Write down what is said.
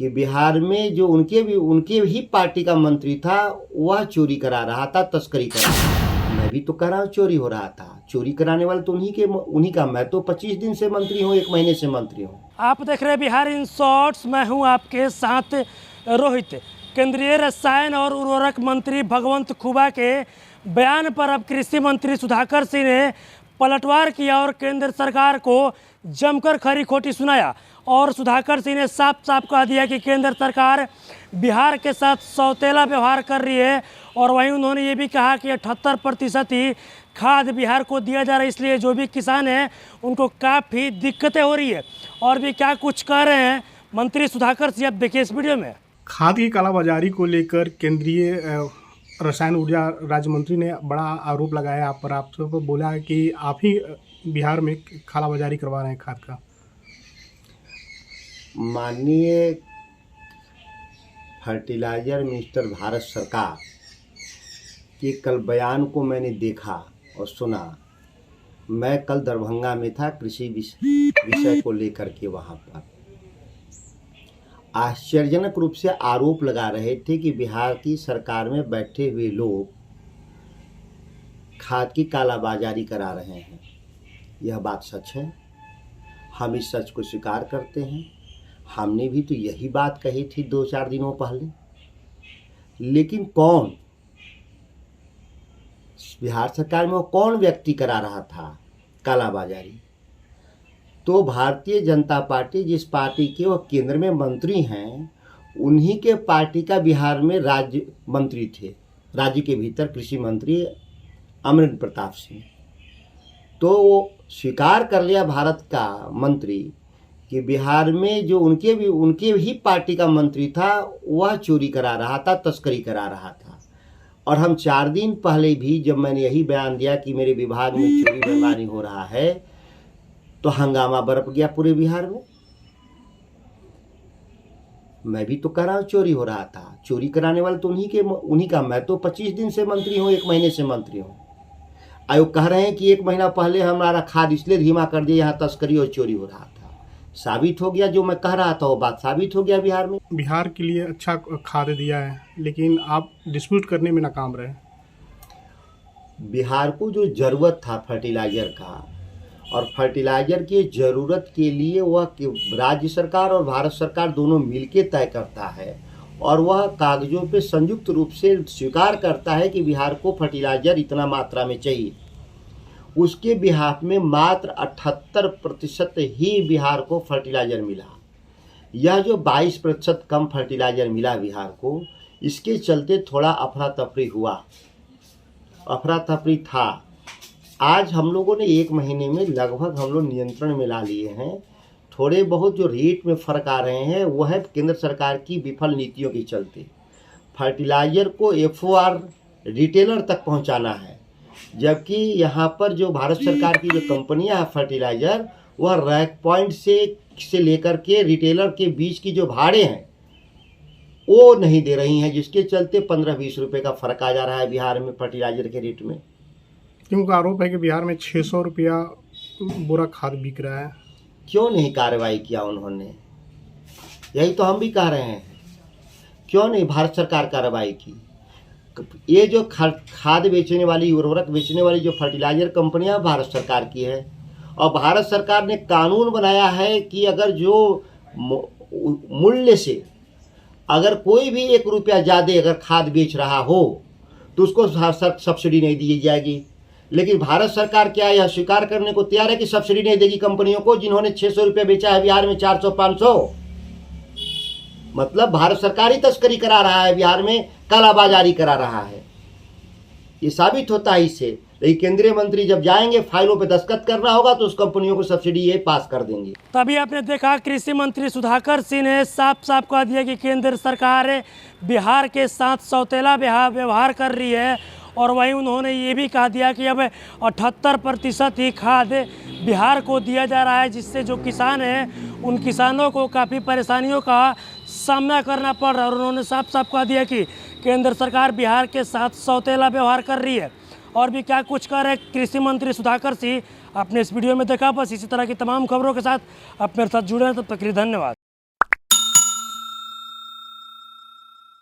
कि बिहार में जो उनके ही पार्टी का मंत्री था वह चोरी करा रहा था, तस्करी करा रहा था। मैं भी तो कह रहा हूँ चोरी हो रहा था। चोरी कराने वाले तो उन्हीं का। मैं तो 25 दिन से मंत्री हूँ, 1 महीने से मंत्री हूँ। आप देख रहे हैं बिहार इन शॉर्ट्स। मैं हूँ आपके साथ रोहित। केंद्रीय रसायन और उर्वरक मंत्री भगवंत खुबा के बयान पर अब कृषि मंत्री सुधाकर सिंह ने पलटवार किया और केंद्र सरकार को जमकर खरी खोटी सुनाया। और सुधाकर सिंह ने साफ साफ कह दिया कि केंद्र सरकार बिहार के साथ सौतेला व्यवहार कर रही है। और वहीं उन्होंने ये भी कहा कि 78% ही खाद बिहार को दिया जा रहा है, इसलिए जो भी किसान हैं उनको काफ़ी दिक्कतें हो रही है। और भी क्या कुछ कह रहे हैं मंत्री सुधाकर सिंह, आप देखिए इस वीडियो में। खाद की कालाबाजारी को लेकर केंद्रीय रसायन ऊर्जा राज्य मंत्री ने बड़ा आरोप लगाया आप पर। आप सब बोला है कि आप ही बिहार में कालाबाजारी करवा रहे हैं खाद का। माननीय फर्टिलाइजर मिनिस्टर भारत सरकार के कल बयान को मैंने देखा और सुना। मैं कल दरभंगा में था कृषि विषय को लेकर के। वहाँ पर आश्चर्यजनक रूप से आरोप लगा रहे थे कि बिहार की सरकार में बैठे हुए लोग खाद की कालाबाजारी करा रहे हैं। यह बात सच है, हम इस सच को स्वीकार करते हैं। हमने भी तो यही बात कही थी 2-4 दिनों पहले। लेकिन कौन बिहार सरकार में वो कौन व्यक्ति करा रहा था कालाबाजारी? तो भारतीय जनता पार्टी, जिस पार्टी के वो केंद्र में मंत्री हैं, उन्हीं के पार्टी का बिहार में राज्य मंत्री थे, राज्य के भीतर कृषि मंत्री अमरेंद्र प्रताप सिंह। तो वो स्वीकार कर लिया भारत का मंत्री कि बिहार में जो उनके ही पार्टी का मंत्री था वह चोरी करा रहा था, तस्करी करा रहा था। और हम 4 दिन पहले भी जब मैंने यही बयान दिया कि मेरे विभाग में चोरी बेईमानी हो रहा है, तो हंगामा बरप गया पूरे बिहार में। मैं भी तो कह रहा हूँ चोरी हो रहा था। चोरी कराने वाले तो उन्हीं का। मैं तो 25 दिन से मंत्री हूँ, 1 महीने से मंत्री हूँ। आयोग कह रहे हैं कि 1 महीना पहले हमारा खाद इसलिए धीमा कर दिया, यहाँ तस्करी और चोरी हो रहा था। साबित हो गया, जो मैं कह रहा था वो बात साबित हो गया। बिहार में बिहार के लिए अच्छा खाद दिया है, लेकिन आप डिस्प्यूट करने में नाकाम रहे। बिहार को जो ज़रूरत था फर्टिलाइज़र का, और फर्टिलाइज़र की ज़रूरत के लिए वह राज्य सरकार और भारत सरकार दोनों मिलकर तय करता है। और वह कागज़ों पे संयुक्त रूप से स्वीकार करता है कि बिहार को फर्टिलाइज़र इतना मात्रा में चाहिए। उसके बिहाफ में मात्र 78% ही बिहार को फर्टिलाइज़र मिला। यह जो 22% कम फर्टिलाइज़र मिला बिहार को, इसके चलते थोड़ा अफरा तफरी हुआ, अफरा तफरी था। आज हम लोगों ने 1 महीने में लगभग हम लोग नियंत्रण में ला लिए हैं। थोड़े बहुत जो रेट में फ़र्क आ रहे हैं वह है केंद्र सरकार की विफल नीतियों के चलते। फर्टिलाइज़र को FOR रिटेलर तक पहुंचाना है, जबकि यहाँ पर जो भारत सरकार की जो कंपनियां हैं फर्टिलाइज़र, वह रैक पॉइंट से लेकर के रिटेलर के बीच की जो भाड़े हैं वो नहीं दे रही हैं, जिसके चलते 15-20 रुपये का फ़र्क आ जा रहा है बिहार में फर्टिलाइज़र के रेट में। क्योंकि आरोप है कि बिहार में 600 रुपया बोरा खाद बिक रहा है। क्यों नहीं कार्रवाई किया उन्होंने? यही तो हम भी कह रहे हैं, क्यों नहीं भारत सरकार कार्रवाई की? ये जो खाद बेचने वाली, उर्वरक बेचने वाली जो फर्टिलाइज़र कंपनियां भारत सरकार की है। और भारत सरकार ने कानून बनाया है कि अगर जो मूल्य से अगर कोई भी 1 रुपया ज़्यादा अगर खाद बेच रहा हो तो उसको सब्सिडी नहीं दी जाएगी। लेकिन भारत सरकार क्या यह स्वीकार करने को तैयार है कि सब्सिडी नहीं देगी कंपनियों को जिन्होंने 600 रुपया बेचा है बिहार में 400-500? मतलब भारत सरकार ही तस्करी करा रहा है, बिहार में कालाबाजारी करा रहा है। ये साबित होता है इससे। लेकिन केंद्रीय मंत्री जब जाएंगे, फाइलों पे दस्तखत करना होगा तो उस कंपनियों को सब्सिडी ये पास कर देंगे। तभी आपने देखा कृषि मंत्री सुधाकर सिंह ने साफ साफ कह दिया कि केंद्र सरकार बिहार के साथ सौतेला व्यवहार कर रही है। और वहीं उन्होंने ये भी कह दिया कि अब 78% ही खाद बिहार को दिया जा रहा है, जिससे जो किसान हैं उन किसानों को काफ़ी परेशानियों का सामना करना पड़ रहा है। और उन्होंने साफ साफ कह दिया कि केंद्र सरकार बिहार के साथ सौतेला व्यवहार कर रही है। और भी क्या कुछ कर रहे कृषि मंत्री सुधाकर सिंह, आपने इस वीडियो में देखा। बस इसी तरह की तमाम खबरों के साथ आप मेरे साथ जुड़े हैं, तब तक के लिए धन्यवाद।